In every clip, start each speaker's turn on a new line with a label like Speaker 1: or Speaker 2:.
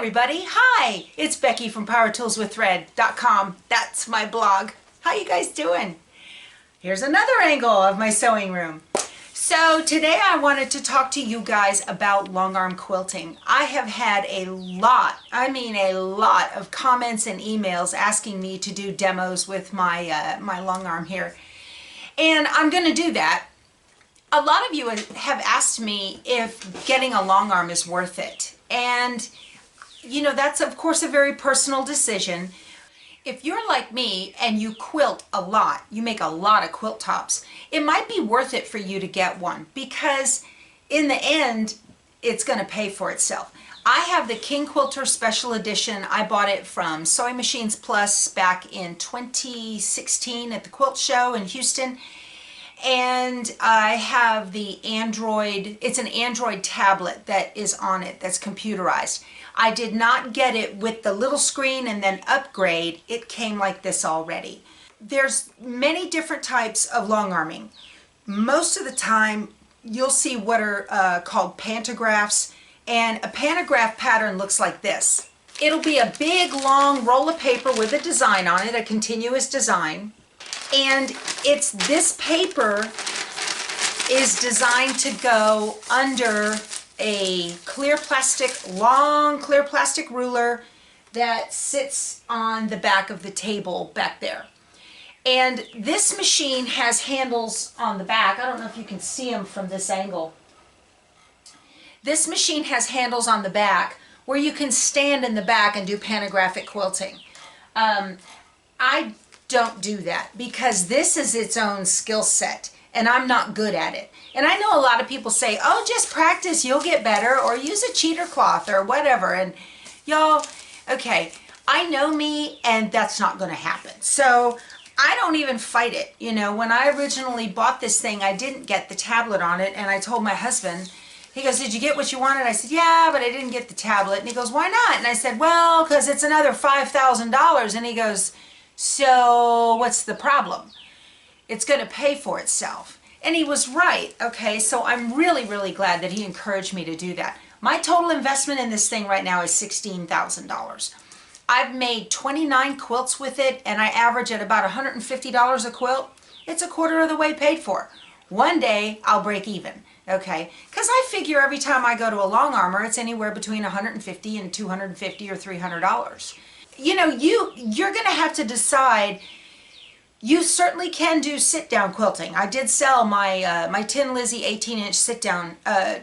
Speaker 1: everybody. Hi, it's Becky from PowerToolsWithThread.com. That's my blog. How you guys doing? Here's another angle of my sewing room. So today I wanted to talk to you guys about long arm quilting. I have had a lot of comments and emails asking me to do demos with my my long arm here. And I'm going to do that. A lot of you have asked me if getting a long arm is worth it. And you know, that's of course a very personal decision. If you're like me and you quilt a lot, you make a lot of quilt tops, it might be worth it for you to get one because in the end, it's going to pay for itself. I have the King Quilter Special Edition. I bought it from Sewing Machines Plus back in 2016 at the Quilt Show in Houston. And I have the Android, it's an Android tablet that is on it, that's computerized. I did not get it with the little screen and then upgrade. It came like this already. There's many different types of long arming. Most of the time you'll see what are called pantographs, and a pantograph pattern looks like this. It'll be a big long roll of paper with a design on it, a continuous design. And it's this paper is designed to go under a clear plastic, long clear plastic ruler that sits on the back of the table back there. And this machine has handles on the back. I don't know if you can see them from this angle. This machine has handles on the back where you can stand in the back and do pantographic quilting. I don't do that because this is its own skill set and I'm not good at it. And I know a lot of people say, oh, just practice, you'll get better, or use a cheater cloth or whatever. And y'all, okay, I know me and that's not going to happen. So I don't even fight it. You know, when I originally bought this thing, I didn't get the tablet on it, and I told my husband, he goes, did you get what you wanted? I said, yeah, but I didn't get the tablet. And he goes, why not? And I said, well, because it's another $5,000. And he goes, so what's the problem? It's going to pay for itself. And he was right. Okay, so I'm really, really glad that he encouraged me to do that. My total investment in this thing right now is $16,000. I've made 29 quilts with it, and I average at about $150 a quilt. It's a quarter of the way paid for. One day I'll break even. Okay, because I figure every time I go to a long armor, it's anywhere between $150 and $250 or $300. You know, you're going to have to decide. You certainly can do sit-down quilting. I did sell my my Tin Lizzie 18-inch sit-down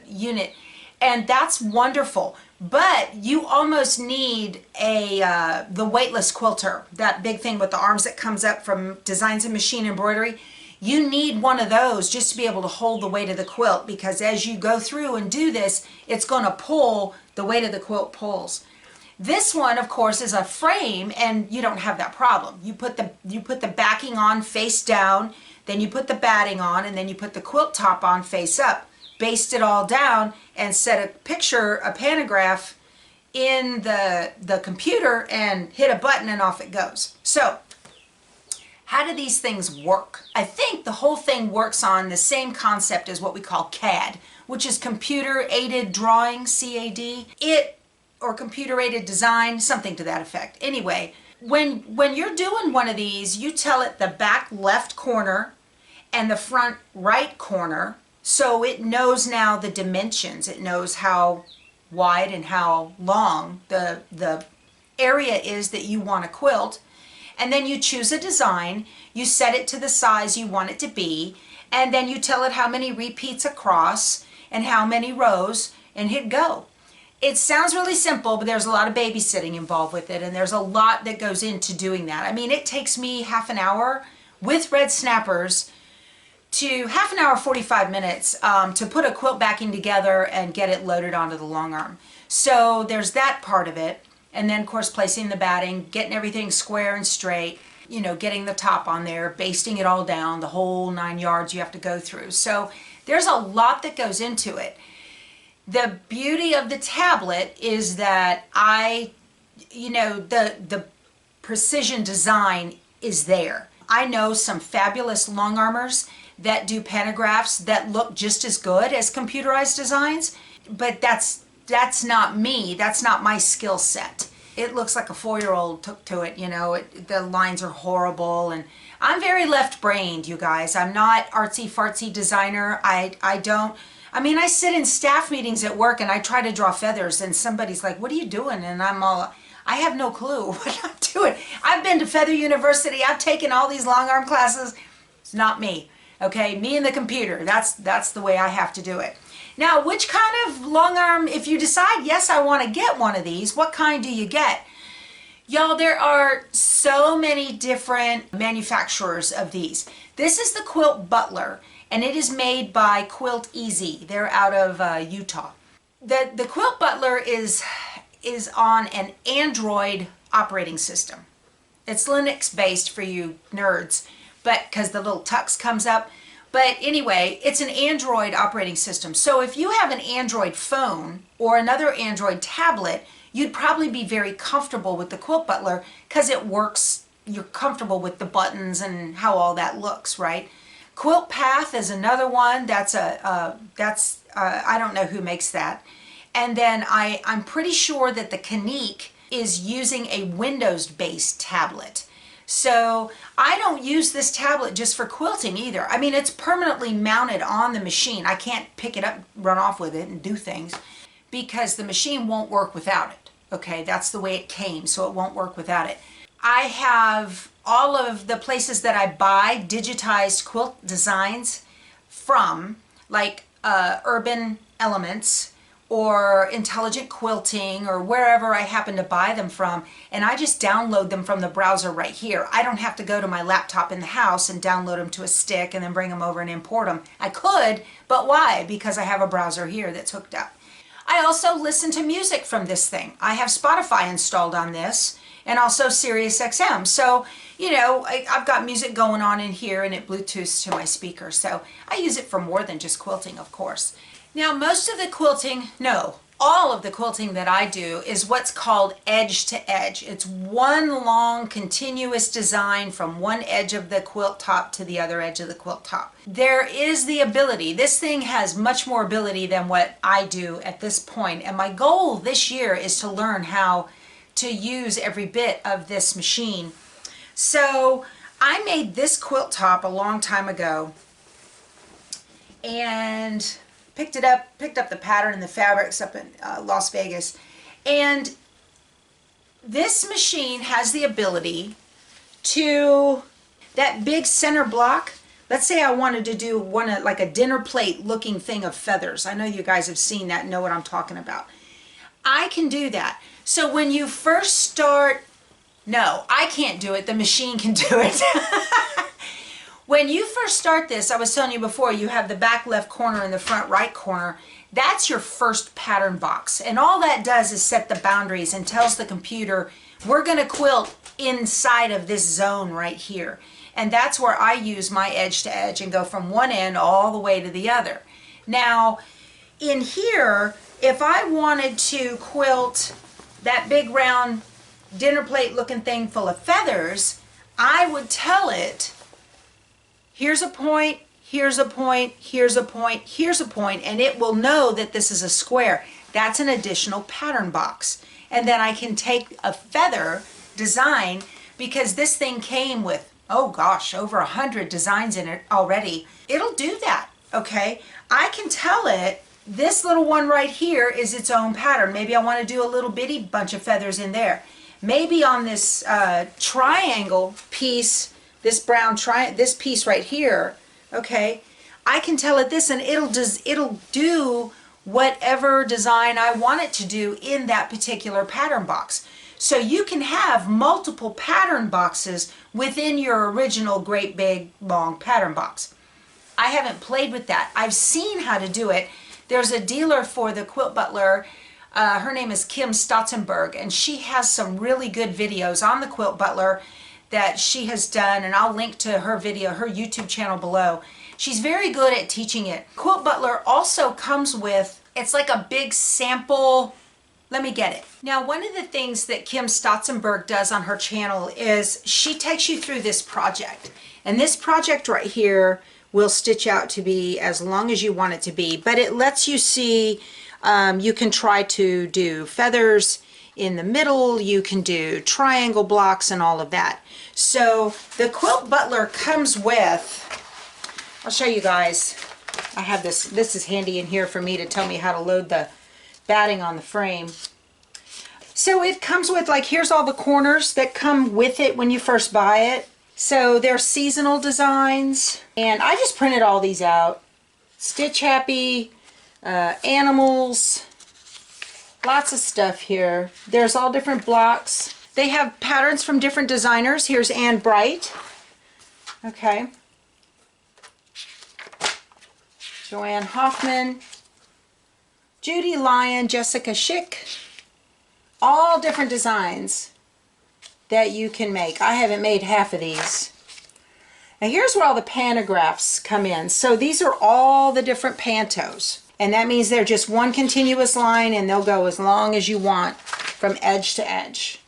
Speaker 1: unit, and that's wonderful. But you almost need the weightless quilter, that big thing with the arms that comes up from Designs and Machine Embroidery. You need one of those just to be able to hold the weight of the quilt, because as you go through and do this, it's going to pull, the weight of the quilt pulls. This one, of course, is a frame, and you don't have that problem. You put the backing on face down, then you put the batting on, and then you put the quilt top on face up. Baste it all down and set a picture, a pantograph in the computer and hit a button and off it goes. So, how do these things work? I think the whole thing works on the same concept as what we call CAD, which is Computer Aided Drawing, CAD. Or computer-aided design, something to that effect. Anyway, when you're doing one of these, you tell it the back left corner and the front right corner, so it knows now the dimensions. It knows how wide and how long the area is that you want to quilt. And then you choose a design, you set it to the size you want it to be, and then you tell it how many repeats across and how many rows, and hit go. It sounds really simple, but there's a lot of babysitting involved with it, and there's a lot that goes into doing that. I mean, it takes me half an hour with red snappers to half an hour, 45 minutes to put a quilt backing together and get it loaded onto the long arm. So there's that part of it. And then, of course, placing the batting, getting everything square and straight, you know, getting the top on there, basting it all down, the whole 9 yards you have to go through. So there's a lot that goes into it. The beauty of the tablet is that the precision design is there. I know some fabulous long armors that do pantographs that look just as good as computerized designs, but that's that's not me. That's not my skill set. It looks like a 4-year-old took to it, you know. The lines are horrible, and I'm very left-brained, you guys. I'm not artsy-fartsy designer. I mean, I sit in staff meetings at work and I try to draw feathers, and somebody's like, what are you doing? And I'm all, I have no clue what I'm doing. I've been to Feather University. I've taken all these long arm classes. It's not me, okay? Me and the computer. That's the way I have to do it. Now, which kind of long arm, if you decide, yes, I want to get one of these, what kind do you get? Y'all, there are so many different manufacturers of these. This is the Quilt Butler, and it is made by Quilt Easy. They're out of Utah. The Quilt Butler is on an Android operating system. It's Linux based for you nerds, but because the little tux comes up. But anyway, it's an Android operating system. So if you have an Android phone or another Android tablet, you'd probably be very comfortable with the Quilt Butler because it works, you're comfortable with the buttons and how all that looks, right? Quilt Path is another one. I don't know who makes that. And then I'm pretty sure that the Kanique is using a Windows-based tablet. So I don't use this tablet just for quilting either. I mean, it's permanently mounted on the machine. I can't pick it up, run off with it, and do things because the machine won't work without it. Okay, that's the way it came, so it won't work without it. I have all of the places that I buy digitized quilt designs from, like Urban Elements or Intelligent Quilting or wherever I happen to buy them from, and I just download them from the browser right here. I don't have to go to my laptop in the house and download them to a stick and then bring them over and import them. I could, but why? Because I have a browser here that's hooked up. I also listen to music from this thing. I have Spotify installed on this and also Sirius XM. So, you know, I've got music going on in here and it Bluetooths to my speaker. So I use it for more than just quilting, of course. Now, most of the quilting, no, all of the quilting that I do is what's called edge to edge. It's one long continuous design from one edge of the quilt top to the other edge of the quilt top. There is the ability, this thing has much more ability than what I do at this point, and my goal this year is to learn how to use every bit of this machine. So I made this quilt top a long time ago and picked up the pattern and the fabrics up in Las Vegas. And this machine has the ability to, that big center block, let's say I wanted to do one like a dinner plate looking thing of feathers. I know you guys have seen that and know what I'm talking about. I can do that. So when you first start, no, I can't do it, the machine can do it. When you first start this, I was telling you before, you have the back left corner and the front right corner. That's your first pattern box. And all that does is set the boundaries and tells the computer, we're going to quilt inside of this zone right here. And that's where I use my edge to edge and go from one end all the way to the other. Now, in here, if I wanted to quilt that big round dinner plate looking thing full of feathers, I would tell it, here's a point, here's a point, here's a point, here's a point, and it will know that this is a square. That's an additional pattern box. And then I can take a feather design, because this thing came with, oh gosh, over 100 designs in it already. It'll do that, okay? I can tell it, this little one right here is its own pattern. Maybe I want to do a little bitty bunch of feathers in there. Maybe on this triangle piece, this brown this piece right here, okay, I can tell it this, and it'll do whatever design I want it to do in that particular pattern box. So you can have multiple pattern boxes within your original great big long pattern box. I haven't played with that. I've seen how to do it. There's a dealer for the Quilt Butler. Her name is Kim Stotzenberg, and she has some really good videos on the Quilt Butler that she has done, and I'll link to her video, her YouTube channel below. She's very good at teaching it. Quilt Butler also comes with, it's like a big sample. Let me get it. Now, one of the things that Kim Stotzenberg does on her channel is she takes you through this project. And this project right here will stitch out to be as long as you want it to be, but it lets you see You can try to do feathers in the middle, you can do triangle blocks and all of that. So the Quilt Butler comes with, I'll show you guys, I have this is handy in here for me to tell me how to load the batting on the frame. So it comes with, like, here's all the corners that come with it when you first buy it. So they're seasonal designs, and I just printed all these out. Stitch Happy, animals, lots of stuff here. There's all different blocks. They have patterns from different designers. Here's Anne Bright. Okay. Joanne Hoffman, Judy Lyon, Jessica Schick. All different designs that you can make. I haven't made half of these. Now here's where all the pantographs come in. So these are all the different pantos. And that means they're just one continuous line, and they'll go as long as you want from edge to edge.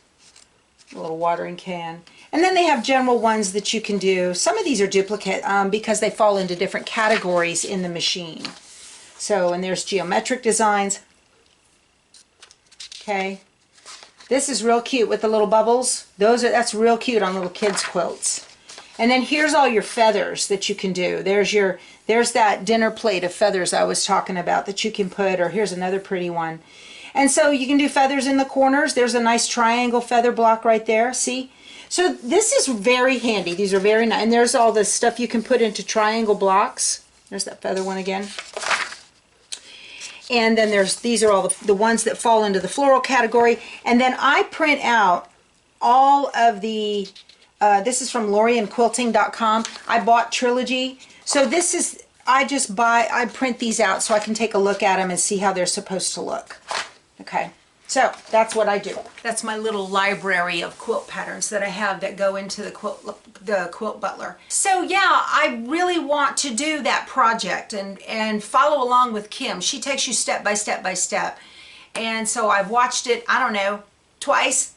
Speaker 1: A little watering can. And then they have general ones that you can do. Some of these are duplicate because they fall into different categories in the machine. So, and there's geometric designs. Okay. This is real cute with the little bubbles. That's real cute on little kids' quilts. And then here's all your feathers that you can do. There's that dinner plate of feathers I was talking about that you can put, or here's another pretty one. And so you can do feathers in the corners. There's a nice triangle feather block right there, see? So this is very handy. These are very nice. And there's all the stuff you can put into triangle blocks. There's that feather one again. And then these are all the ones that fall into the floral category. And then I print out all of the, this is from LorianQuilting.com. I bought Trilogy. So this is, I print these out so I can take a look at them and see how they're supposed to look. Okay, so that's what I do. That's my little library of quilt patterns that I have that go into the Quilt Butler. So yeah, I really want to do that project and follow along with Kim. She takes you step by step by step. And so I've watched it, I don't know, twice.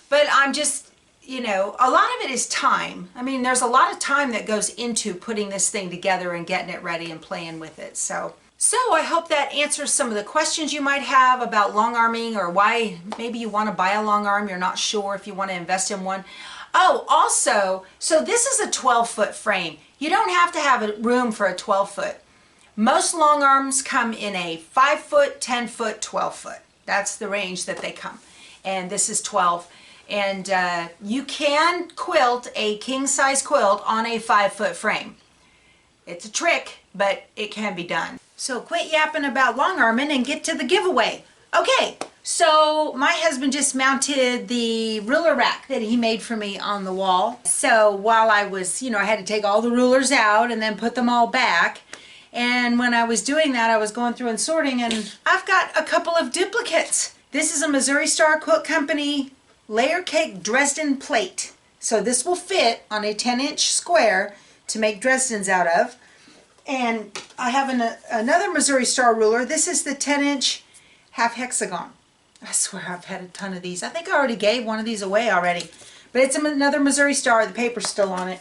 Speaker 1: But I'm just, you know, a lot of it is time. I mean, there's a lot of time that goes into putting this thing together and getting it ready and playing with it. So I hope that answers some of the questions you might have about long arming, or why maybe you want to buy a long arm, you're not sure if you want to invest in one. Oh, also, so this is a 12-foot frame. You don't have to have a room for a 12-foot. Most long arms come in a 5-foot, 10-foot, 12-foot. That's the range that they come. And this is 12. And you can quilt a king-size quilt on a 5-foot frame. It's a trick, but it can be done. So quit yapping about long arming and get to the giveaway. Okay, so my husband just mounted the ruler rack that he made for me on the wall. So while I was, you know, I had to take all the rulers out and then put them all back. And when I was doing that, I was going through and sorting, and I've got a couple of duplicates. This is a Missouri Star Quilt Company layer cake Dresden plate. So this will fit on a 10-inch square to make Dresdens out of. And I have another Missouri Star ruler. This is the 10-inch half hexagon. I swear I've had a ton of these. I think I already gave one of these away already. But it's another Missouri Star. The paper's still on it.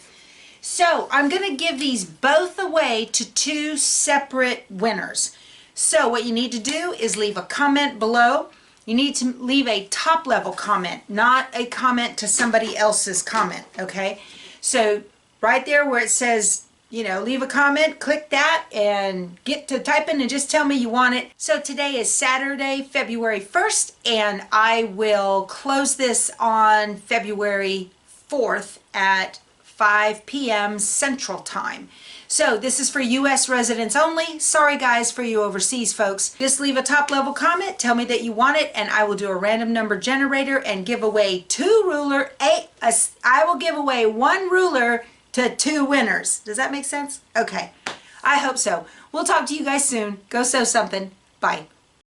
Speaker 1: So I'm going to give these both away to 2 separate winners. So what you need to do is leave a comment below. You need to leave a top level comment, not a comment to somebody else's comment, okay? So right there where it says, you know, leave a comment, click that and get to typing and just tell me you want it. So today is Saturday, February 1st, and I will close this on February 4th at 5 p.m. Central Time. So this is for U.S. residents only. Sorry guys for you overseas folks. Just leave a top level comment, tell me that you want it, and I will do a random number generator and give away 2 ruler. I will give away 1 ruler to 2 winners. Does that make sense? Okay. I hope so. We'll talk to you guys soon. Go sew something. Bye.